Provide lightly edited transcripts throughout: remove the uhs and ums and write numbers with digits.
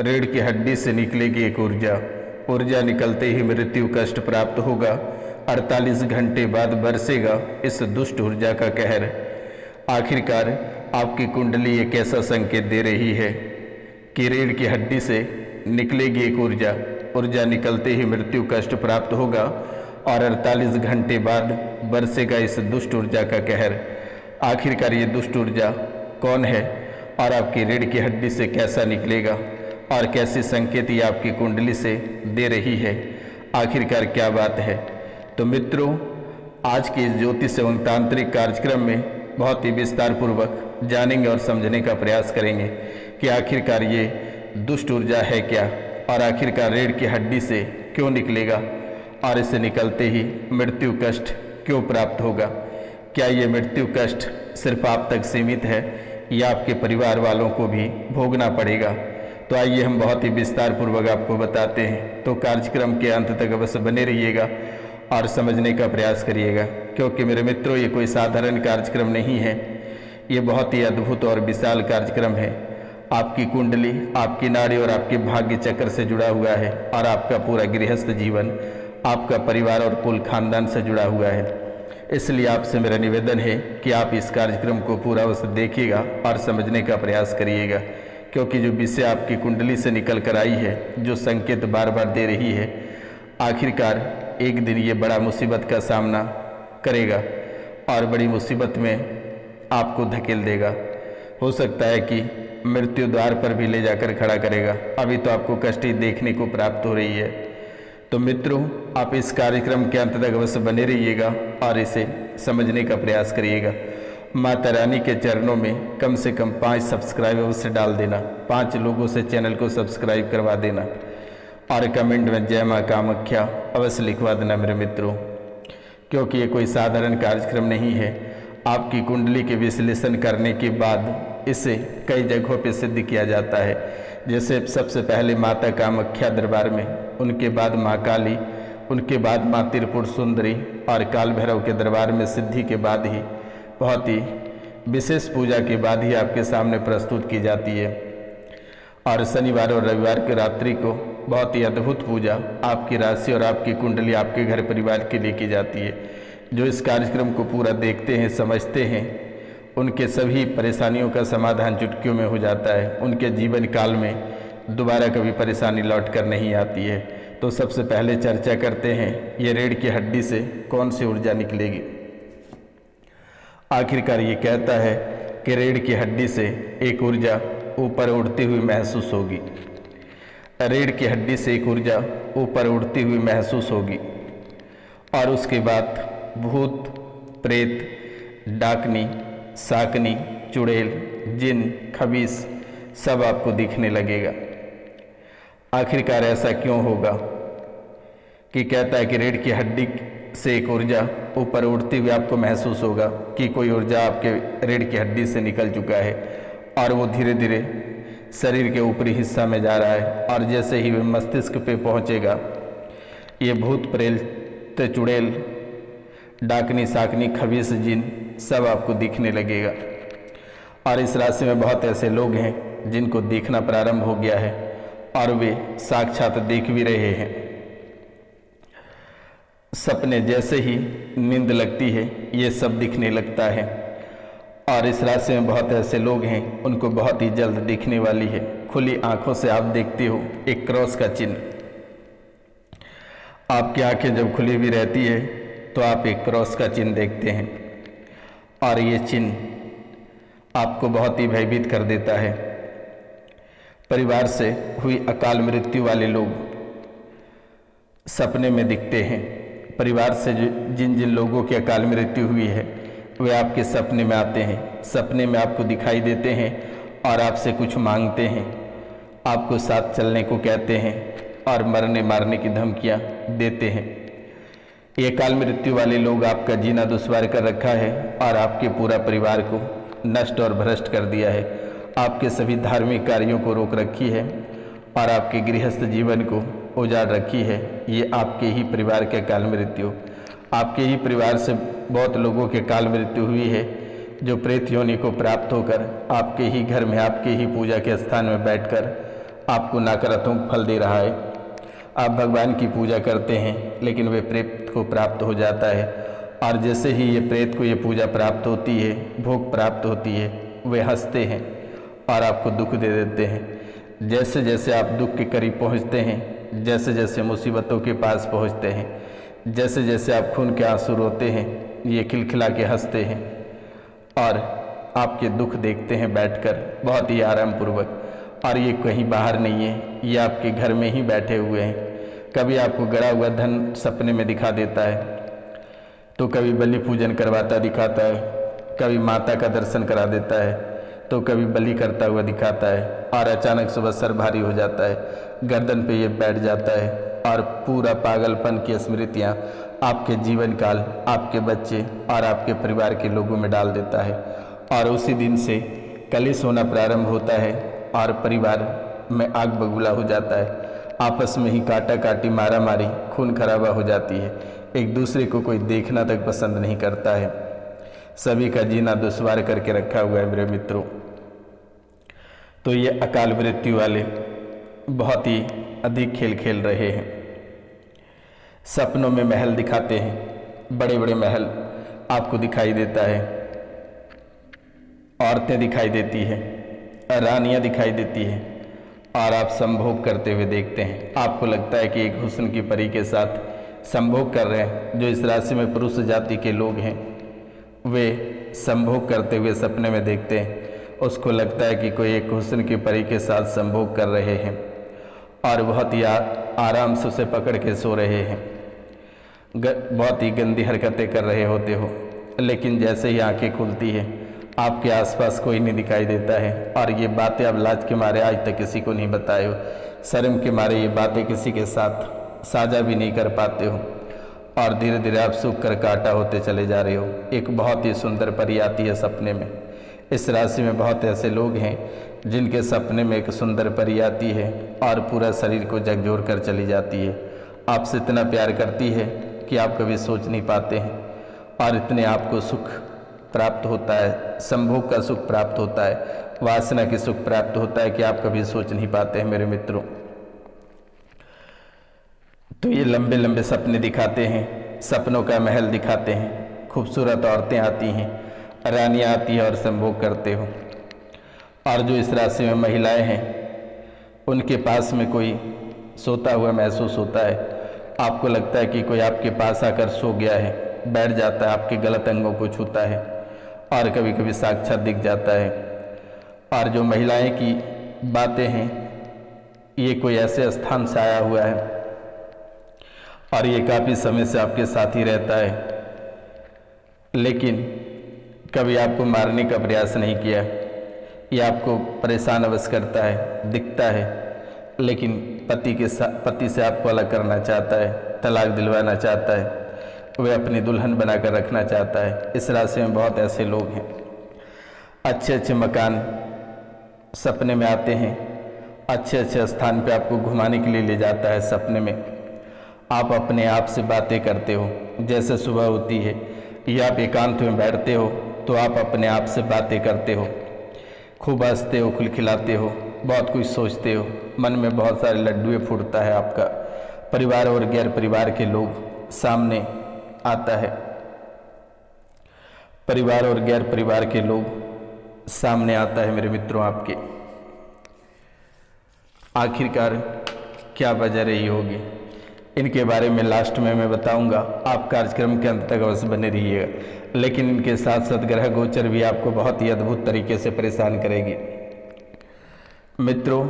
रीढ़ की हड्डी से निकलेगी एक ऊर्जा निकलते ही मृत्यु कष्ट प्राप्त होगा। 48 घंटे बाद बरसेगा इस दुष्ट ऊर्जा का कहर। आखिरकार आपकी कुंडली एक ऐसा संकेत दे रही है कि रीढ़ की हड्डी से निकलेगी एक ऊर्जा निकलते ही मृत्यु कष्ट प्राप्त होगा और 48 घंटे बाद बरसेगा इस दुष्ट ऊर्जा का कहर। आखिरकार ये दुष्ट ऊर्जा कौन है और आपकी रीढ़ की हड्डी से कैसा निकलेगा और कैसे संकेत ये आपकी कुंडली से दे रही है, आखिरकार क्या बात है। तो मित्रों, आज के इस ज्योतिष एवं तांत्रिक कार्यक्रम में बहुत ही विस्तार पूर्वक जानेंगे और समझने का प्रयास करेंगे कि आखिरकार ये दुष्ट ऊर्जा है क्या और आखिरकार रीढ़ की हड्डी से क्यों निकलेगा और इसे निकलते ही मृत्यु कष्ट क्यों प्राप्त होगा। क्या ये मृत्यु कष्ट सिर्फ आप तक सीमित है या आपके परिवार वालों को भी भोगना पड़ेगा। तो आइए हम बहुत ही विस्तार पूर्वक आपको बताते हैं। तो कार्यक्रम के अंत तक अवश्य बने रहिएगा और समझने का प्रयास करिएगा, क्योंकि मेरे मित्रों ये कोई साधारण कार्यक्रम नहीं है, ये बहुत ही अद्भुत और विशाल कार्यक्रम है। आपकी कुंडली आपकी नाड़ी और आपके भाग्य चक्र से जुड़ा हुआ है और आपका पूरा गृहस्थ जीवन आपका परिवार और कुल खानदान से जुड़ा हुआ है। इसलिए आपसे मेरा निवेदन है कि आप इस कार्यक्रम को पूरा अवश्य देखिएगा और समझने का प्रयास करिएगा, क्योंकि जो विषय आपकी कुंडली से निकल कर आई है, जो संकेत बार बार दे रही है, आखिरकार एक दिन ये बड़ा मुसीबत का सामना करेगा और बड़ी मुसीबत में आपको धकेल देगा। हो सकता है कि मृत्यु द्वार पर भी ले जाकर खड़ा करेगा। अभी तो आपको कष्ट ही देखने को प्राप्त हो रही है। तो मित्रों, आप इस कार्यक्रम के अंत तक अवश्य बने रहिएगा और इसे समझने का प्रयास करिएगा। माता रानी के चरणों में कम से कम 5 सब्सक्राइब अवश्य डाल देना, 5 लोगों से चैनल को सब्सक्राइब करवा देना और कमेंट में जय माँ कामाख्या अवश्य लिखवा देना मेरे मित्रों, क्योंकि ये कोई साधारण कार्यक्रम नहीं है। आपकी कुंडली के विश्लेषण करने के बाद इसे कई जगहों पर सिद्ध किया जाता है। जैसे सबसे पहले माता कामाख्या दरबार में, उनके बाद माँ काली, उनके बाद माँ त्रिपुर सुंदरी और काल भैरव के दरबार में सिद्धि के बाद ही, बहुत ही विशेष पूजा के बाद ही आपके सामने प्रस्तुत की जाती है। और शनिवार और रविवार की रात्रि को बहुत ही अद्भुत पूजा आपकी राशि और आपकी कुंडली आपके घर परिवार के लिए की जाती है। जो इस कार्यक्रम को पूरा देखते हैं, समझते हैं, उनके सभी परेशानियों का समाधान चुटकियों में हो जाता है। उनके जीवन काल में दोबारा कभी परेशानी लौट कर नहीं आती है। तो सबसे पहले चर्चा करते हैं ये रीढ़ की हड्डी से कौन सी ऊर्जा निकलेगी। आखिरकार ये कहता है कि रीढ़ की हड्डी से एक ऊर्जा ऊपर उड़ती हुई महसूस होगी। रीढ़ की हड्डी से एक ऊर्जा ऊपर उड़ती हुई महसूस होगी और उसके बाद भूत, प्रेत, डाकनी, साकनी, चुड़ैल, जिन, खबीस सब आपको दिखने लगेगा। आखिरकार ऐसा क्यों होगा कि कहता है कि रीढ़ की हड्डी से एक ऊर्जा ऊपर उड़ती हुई आपको महसूस होगा कि कोई ऊर्जा आपके रीढ़ की हड्डी से निकल चुका है और वो धीरे धीरे शरीर के ऊपरी हिस्सा में जा रहा है और जैसे ही वह मस्तिष्क पे पहुंचेगा, ये भूत, प्रेत, चुड़ैल, डाकनी, साकनी, खबीस, जिन सब आपको दिखने लगेगा। और इस राशि में बहुत ऐसे लोग हैं जिनको देखना प्रारंभ हो गया है और वे साक्षात देख भी रहे हैं। सपने जैसे ही नींद लगती है ये सब दिखने लगता है। और इस राशि में बहुत ऐसे लोग हैं उनको बहुत ही जल्द दिखने वाली है। खुली आंखों से आप देखते हो एक क्रॉस का चिन्ह। आपकी आंखें जब खुली हुई रहती है तो आप एक क्रॉस का चिन्ह देखते हैं और ये चिन्ह आपको बहुत ही भयभीत कर देता है। परिवार से हुई अकाल मृत्यु वाले लोग सपने में दिखते हैं। परिवार से जिन जिन लोगों की अकाल मृत्यु हुई है वे आपके सपने में आते हैं, सपने में आपको दिखाई देते हैं और आपसे कुछ मांगते हैं, आपको साथ चलने को कहते हैं और मरने मारने की धमकियां देते हैं। ये अकाल मृत्यु वाले लोग आपका जीना दुश्वार कर रखा है और आपके पूरा परिवार को नष्ट और भ्रष्ट कर दिया है। आपके सभी धार्मिक कार्यों को रोक रखी है और आपके गृहस्थ जीवन को उजाड़ रखी है। ये आपके ही परिवार के अकाल मृत्यु, आपके ही परिवार से बहुत लोगों के अकाल मृत्यु हुई है जो प्रेत योनि को प्राप्त होकर आपके ही घर में, आपके ही पूजा के स्थान में बैठकर आपको नकारात्मक फल दे रहा है। आप भगवान की पूजा करते हैं लेकिन वे प्रेत को प्राप्त हो जाता है, और जैसे ही ये प्रेत को ये पूजा प्राप्त होती है, भोग प्राप्त होती है, वे हंसते हैं और आपको दुख दे देते हैं। जैसे जैसे आप दुख के करीब पहुंचते हैं, जैसे जैसे मुसीबतों के पास पहुंचते हैं, जैसे जैसे आप खून के आंसू रोते हैं, ये खिलखिला के हंसते हैं और आपके दुख देखते हैं बैठकर बहुत ही आराम पूर्वक। और ये कहीं बाहर नहीं है, ये आपके घर में ही बैठे हुए हैं। कभी आपको गड़ा हुआ धन सपने में दिखा देता है, तो कभी बलि पूजन करवाता दिखाता है, कभी माता का दर्शन करा देता है, तो कभी बलि करता हुआ दिखाता है, और अचानक सुबह सर भारी हो जाता है, गर्दन पे ये बैठ जाता है और पूरा पागलपन की स्मृतियाँ आपके जीवन काल, आपके बच्चे और आपके परिवार के लोगों में डाल देता है। और उसी दिन से कलेश होना प्रारंभ होता है और परिवार में आग बबूला हो जाता है। आपस में ही काटा काटी, मारा मारी, खून खराबा हो जाती है। एक दूसरे को कोई देखना तक पसंद नहीं करता है। सभी का जीना दुश्वार करके रखा हुआ है मेरे मित्रों। तो ये अकाल मृत्यु वाले बहुत ही अधिक खेल खेल रहे हैं। सपनों में महल दिखाते हैं, बड़े बड़े महल आपको दिखाई देता है, औरतें दिखाई देती है, रानियां दिखाई देती है, और आप संभोग करते हुए देखते हैं। आपको लगता है कि एक हुस्न की परी के साथ संभोग कर रहे हैं। जो इस राशि में पुरुष जाति के लोग हैं, वे संभोग करते हुए सपने में देखते हैं। उसको लगता है कि कोई एक हुस्न की परी के साथ संभोग कर रहे हैं और बहुत ही आराम से उसे पकड़ के सो रहे हैं। बहुत ही गंदी हरकतें कर रहे होते हो, लेकिन जैसे ही आंखें खुलती है आपके आसपास कोई नहीं दिखाई देता है। और ये बातें आप लाज के मारे आज तक किसी को नहीं बताए हो, शर्म के मारे ये बातें किसी के साथ साझा भी नहीं कर पाते हो, और धीरे धीरे आप सूख कर काटा होते चले जा रहे हो। एक बहुत ही सुंदर परी आती है सपने में। इस राशि में बहुत ऐसे लोग हैं जिनके सपने में एक सुंदर परी आती है और पूरा शरीर को झकझोर कर चली जाती है। आपसे इतना प्यार करती है कि आप कभी सोच नहीं पाते हैं, और इतने आपको सुख प्राप्त होता है, संभोग का सुख प्राप्त होता है, वासना की सुख प्राप्त होता है कि आप कभी सोच नहीं पाते हैं मेरे मित्रों। तो ये लंबे लंबे सपने दिखाते हैं, सपनों का महल दिखाते हैं। खूबसूरत औरतें आती हैं, रानियां आती हैं और संभोग करते हो। और जो इस राशि में महिलाएं हैं, उनके पास में कोई सोता हुआ महसूस होता है। आपको लगता है कि कोई आपके पास आकर सो गया है, बैठ जाता है, आपके गलत अंगों को छूता है, और कभी कभी साक्षात दिख जाता है। और जो महिलाएं की बातें हैं, ये कोई ऐसे स्थान से आया हुआ है और ये काफ़ी समय से आपके साथ ही रहता है, लेकिन कभी आपको मारने का प्रयास नहीं किया। ये आपको परेशान अवश्य करता है, दिखता है, लेकिन पति से आपको अलग करना चाहता है, तलाक दिलवाना चाहता है, वह अपनी दुल्हन बनाकर रखना चाहता है। इस राशि में बहुत ऐसे लोग हैं। अच्छे अच्छे मकान सपने में आते हैं, अच्छे अच्छे स्थान पे आपको घुमाने के लिए ले जाता है सपने में। आप अपने आप से बातें करते हो, जैसे सुबह होती है या आप एकांत में बैठते हो तो आप अपने आप से बातें करते हो, खूब हंसते हो, खिलखिलाते हो, बहुत कुछ सोचते हो, मन में बहुत सारे लड्डुए फूटता है आपका। परिवार और गैर परिवार के लोग सामने आता है, परिवार और गैर परिवार के लोग सामने आता है मेरे मित्रों आपके। आखिरकार क्या वजह रही होगी, इनके बारे में लास्ट में मैं बताऊंगा। आप कार्यक्रम के अंत तक अवश्य बने रहिएगा। लेकिन इनके साथ साथ ग्रह गोचर भी आपको बहुत ही अद्भुत तरीके से परेशान करेगी मित्रों।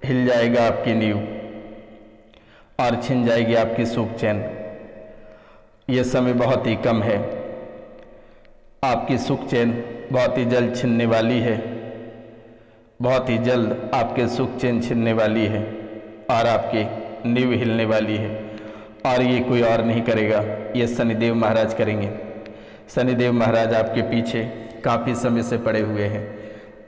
हिल जाएगा आपकी नींव और छिन जाएगी आपकी सुख चैन। यह समय बहुत ही कम है, आपकी सुख चैन बहुत ही जल्द छिनने वाली है, बहुत ही जल्द आपके सुख चैन छिनने वाली है और आपकी नींव हिलने वाली है। और ये कोई और नहीं करेगा, ये शनिदेव महाराज करेंगे। शनिदेव महाराज आपके पीछे काफ़ी समय से पड़े हुए हैं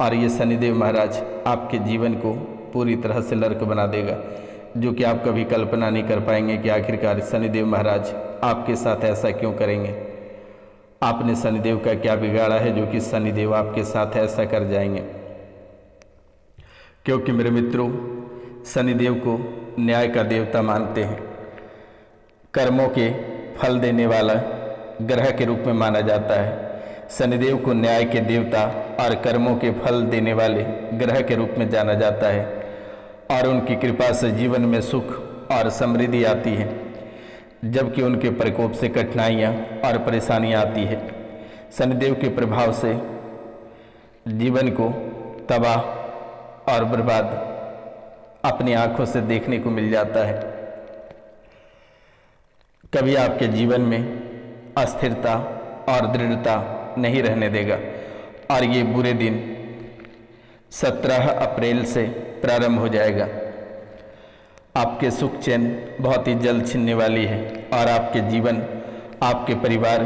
और ये शनिदेव महाराज आपके जीवन को पूरी तरह से नर्क बना देगा, जो कि आप कभी कल्पना नहीं कर पाएंगे कि आखिरकार शनिदेव महाराज आपके साथ ऐसा क्यों करेंगे। आपने शनिदेव का क्या बिगाड़ा है जो कि शनिदेव आपके साथ ऐसा कर जाएंगे। क्योंकि मेरे मित्रों, शनिदेव को न्याय का देवता मानते हैं, कर्मों के फल देने वाला ग्रह के रूप में माना जाता है। शनिदेव को न्याय के देवता और कर्मों के फल देने वाले ग्रह के रूप में जाना जाता है और उनकी कृपा से जीवन में सुख और समृद्धि आती है, जबकि उनके प्रकोप से कठिनाइयाँ और परेशानियाँ आती है। शनिदेव के प्रभाव से जीवन को तबाह और बर्बाद अपनी आंखों से देखने को मिल जाता है। कभी आपके जीवन में अस्थिरता और दृढ़ता नहीं रहने देगा और ये बुरे दिन 17 अप्रैल से प्रारंभ हो जाएगा। आपके सुख चैन बहुत ही जल्द छिनने वाली है और आपके जीवन, आपके परिवार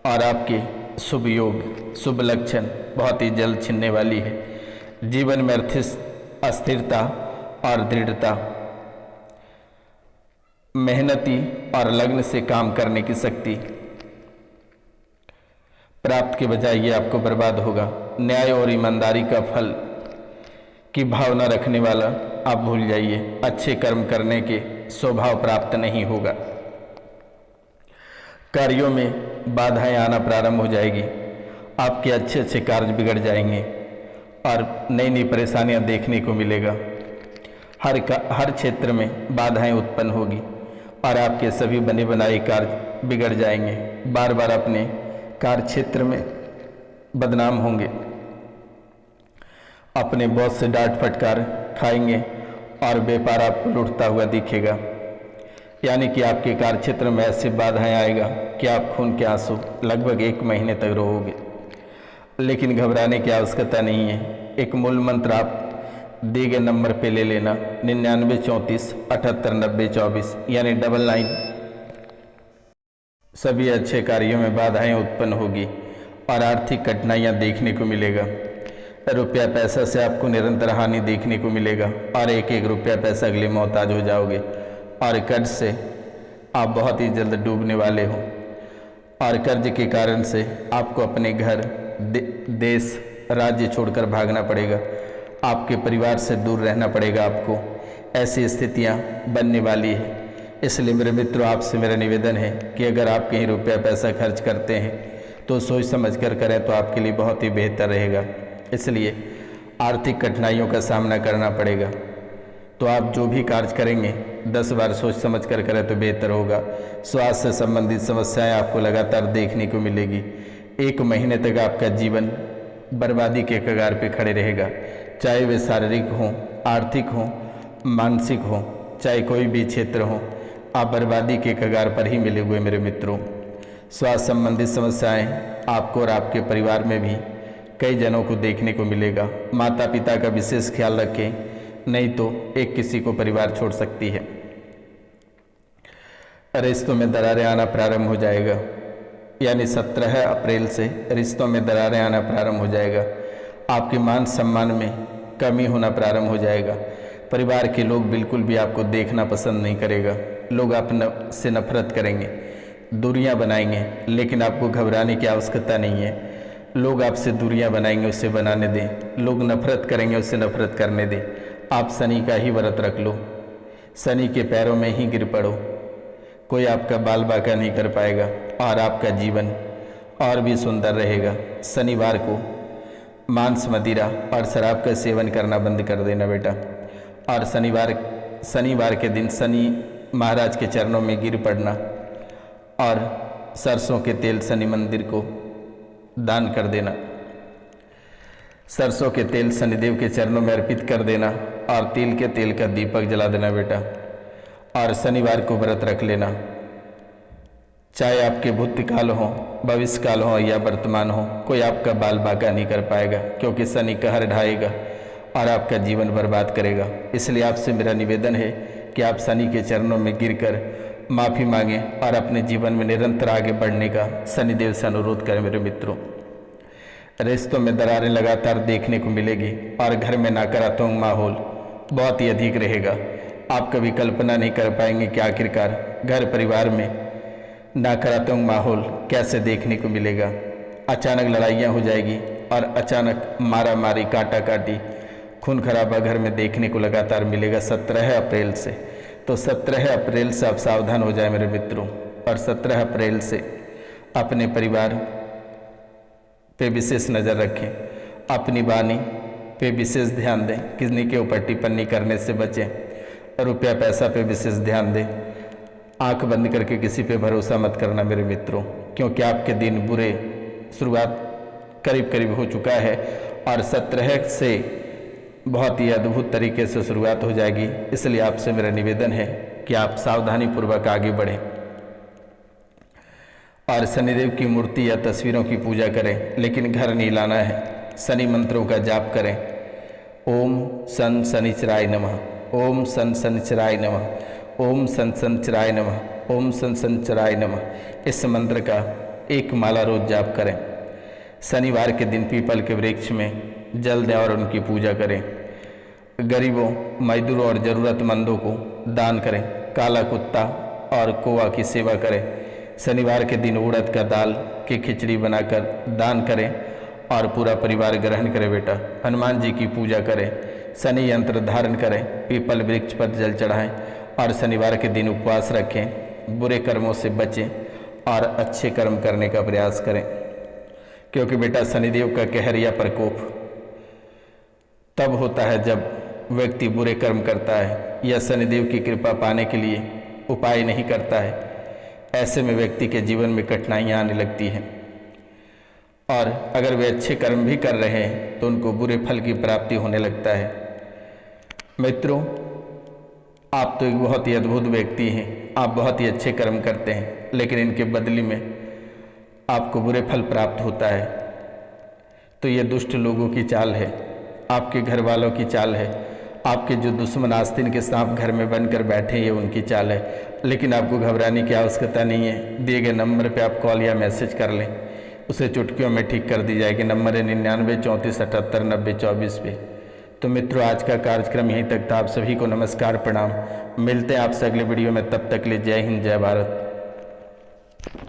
और आपके शुभ योग, शुभ लक्षण बहुत ही जल्द छिनने वाली है। जीवन में अस्थिरता और दृढ़ता, मेहनती और लगन से काम करने की शक्ति प्राप्त के बजाय ये आपको बर्बाद होगा। न्याय और ईमानदारी का फल की भावना रखने वाला आप भूल जाइए। अच्छे कर्म करने के स्वभाव प्राप्त नहीं होगा। कार्यों में बाधाएं आना प्रारंभ हो जाएगी। आपके अच्छे अच्छे कार्य बिगड़ जाएंगे और नई नई परेशानियां देखने को मिलेगा। हर क्षेत्र में बाधाएं उत्पन्न होगी और आपके सभी बने बनाए कार्य बिगड़ जाएंगे। बार बार अपने कार्य क्षेत्र में बदनाम होंगे। अपने बॉस से डांट फटकार खाएंगे और व्यापार आपको लूटता हुआ दिखेगा। यानी कि आपके कार्य क्षेत्र में ऐसी बाधाएं आएगा कि आप खून के आंसू लगभग 1 महीने तक रोओगे। लेकिन घबराने की आवश्यकता नहीं है। एक मूल मंत्र आप दिए गए नंबर पे ले लेना, 99 34 78 90 24, यानी 99। सभी अच्छे कार्यों में बाधाएं उत्पन्न होगी और आर्थिक कठिनाइयां देखने को मिलेगा। रुपया पैसा से आपको निरंतर हानि देखने को मिलेगा और एक एक रुपया पैसा के लिए मोहताज हो जाओगे और कर्ज से आप बहुत ही जल्द डूबने वाले हो और कर्ज के कारण से आपको अपने घर, देश, राज्य छोड़कर भागना पड़ेगा। आपके परिवार से दूर रहना पड़ेगा आपको। ऐसी स्थितियां बनने वाली है। इसलिए मेरे मित्रों, आपसे मेरा निवेदन है कि अगर आप कहीं रुपया पैसा खर्च करते हैं तो सोच समझ कर करें तो आपके लिए बहुत ही बेहतर रहेगा। इसलिए आर्थिक कठिनाइयों का सामना करना पड़ेगा, तो आप जो भी कार्य करेंगे 10 बार सोच समझ कर करें तो बेहतर होगा। स्वास्थ्य से संबंधित समस्याएं आपको लगातार देखने को मिलेगी। 1 महीने तक आपका जीवन बर्बादी के कगार पे खड़े रहेगा, चाहे वे शारीरिक हों, आर्थिक हों, मानसिक हों, चाहे कोई भी क्षेत्र हो, आप बर्बादी के कगार पर ही मिले हुए मेरे मित्रों। स्वास्थ्य संबंधित समस्याएं आपको और आपके परिवार में भी कई जनों को देखने को मिलेगा। माता पिता का विशेष ख्याल रखें, नहीं तो एक किसी को परिवार छोड़ सकती है। रिश्तों में दरारें आना प्रारंभ हो जाएगा, यानी 17 अप्रैल से रिश्तों में दरारें आना प्रारंभ हो जाएगा। आपके मान सम्मान में कमी होना प्रारंभ हो जाएगा। परिवार के लोग बिल्कुल भी आपको देखना पसंद नहीं करेगा। लोग आप से नफरत करेंगे, दूरियां बनाएंगे, लेकिन आपको घबराने की आवश्यकता नहीं है। लोग आपसे दूरियां बनाएंगे, उसे बनाने दें। लोग नफरत करेंगे, उसे नफरत करने दें। आप शनि का ही व्रत रख लो, शनि के पैरों में ही गिर पड़ो। कोई आपका बाल बाका नहीं कर पाएगा और आपका जीवन और भी सुंदर रहेगा। शनिवार को मांस, मदिरा और शराब का सेवन करना बंद कर देना बेटा। और शनिवार के दिन शनि महाराज के चरणों में गिर पड़ना और सरसों के तेल शनि मंदिर को दान कर देना। सरसों के तेल शनिदेव के चरणों में अर्पित कर देना और तिल के तेल का दीपक जला देना बेटा। और शनिवार को व्रत रख लेना, चाहे आपके भूतकाल हो, भविष्यकाल हो या वर्तमान हो, कोई आपका बाल बाका नहीं कर पाएगा, क्योंकि शनि कहर ढाएगा और आपका जीवन बर्बाद करेगा। इसलिए आपसे मेरा निवेदन है कि आप शनि के चरणों में गिरकर माफ़ी मांगें और अपने जीवन में निरंतर आगे बढ़ने का शनिदेव से अनुरोध करें मेरे मित्रों। रिश्तों में दरारें लगातार देखने को मिलेगी और घर में नकारात्मक माहौल बहुत ही अधिक रहेगा। आप कभी कल्पना नहीं कर पाएंगे कि आखिरकार घर परिवार में नकारात्मक माहौल कैसे देखने को मिलेगा। अचानक लड़ाइयाँ हो जाएगी और अचानक मारा मारी, काटा काटी, खून खराबा घर में देखने को लगातार मिलेगा 17 अप्रैल से। तो 17 अप्रैल से आप सावधान हो जाए मेरे मित्रों, और 17 अप्रैल से अपने परिवार पे विशेष नज़र रखें, अपनी वाणी पे विशेष ध्यान दें, किसी के ऊपर टिप्पणी करने से बचें, रुपया पैसा पे विशेष ध्यान दें। आंख बंद करके किसी पे भरोसा मत करना मेरे मित्रों, क्योंकि आपके दिन बुरे शुरुआत करीब करीब हो चुका है और 17 से बहुत ही अद्भुत तरीके से शुरुआत हो जाएगी। इसलिए आपसे मेरा निवेदन है कि आप सावधानी पूर्वक आगे बढ़ें और शनिदेव की मूर्ति या तस्वीरों की पूजा करें, लेकिन घर नहीं लाना है। शनि मंत्रों का जाप करें। ओम सन शनिचराय नमः, ओम सन शनिचराय नमः, ओम सन शनिचराय नमः, ओम सन शनिचराय नमः। इस मंत्र का एक माला रोज जाप करें। शनिवार के दिन पीपल के वृक्ष में जल दें और उनकी पूजा करें। गरीबों, मजदूरों और ज़रूरतमंदों को दान करें। काला कुत्ता और कौवा की सेवा करें। शनिवार के दिन उड़द का दाल की खिचड़ी बनाकर दान करें और पूरा परिवार ग्रहण करें। बेटा, हनुमान जी की पूजा करें, शनि यंत्र धारण करें, पीपल वृक्ष पर जल चढ़ाएं और शनिवार के दिन उपवास रखें। बुरे कर्मों से बचें और अच्छे कर्म करने का प्रयास करें, क्योंकि बेटा शनिदेव का कहर या प्रकोप तब होता है जब व्यक्ति बुरे कर्म करता है या शनिदेव की कृपा पाने के लिए उपाय नहीं करता है। ऐसे में व्यक्ति के जीवन में कठिनाइयाँ आने लगती हैं और अगर वे अच्छे कर्म भी कर रहे हैं तो उनको बुरे फल की प्राप्ति होने लगता है। मित्रों, आप तो एक बहुत ही अद्भुत व्यक्ति हैं, आप बहुत ही अच्छे कर्म करते हैं, लेकिन इनके बदले में आपको बुरे फल प्राप्त होता है। तो ये दुष्ट लोगों की चाल है, आपके घर वालों की चाल है, आपके जो दुश्मन आस्तीन के सांप घर में बनकर बैठे ये उनकी चाल है। लेकिन आपको घबराने की आवश्यकता नहीं है। दिए गए नंबर पे आप कॉल या मैसेज कर लें, उसे चुटकियों में ठीक कर दी जाएगी। नंबर है 99 34 78 90 24 पे। तो मित्रों, आज का कार्यक्रम यहीं तक था। आप सभी को नमस्कार, प्रणाम। मिलते हैं आपसे अगले वीडियो में, तब तक के लिए जय हिंद, जय भारत।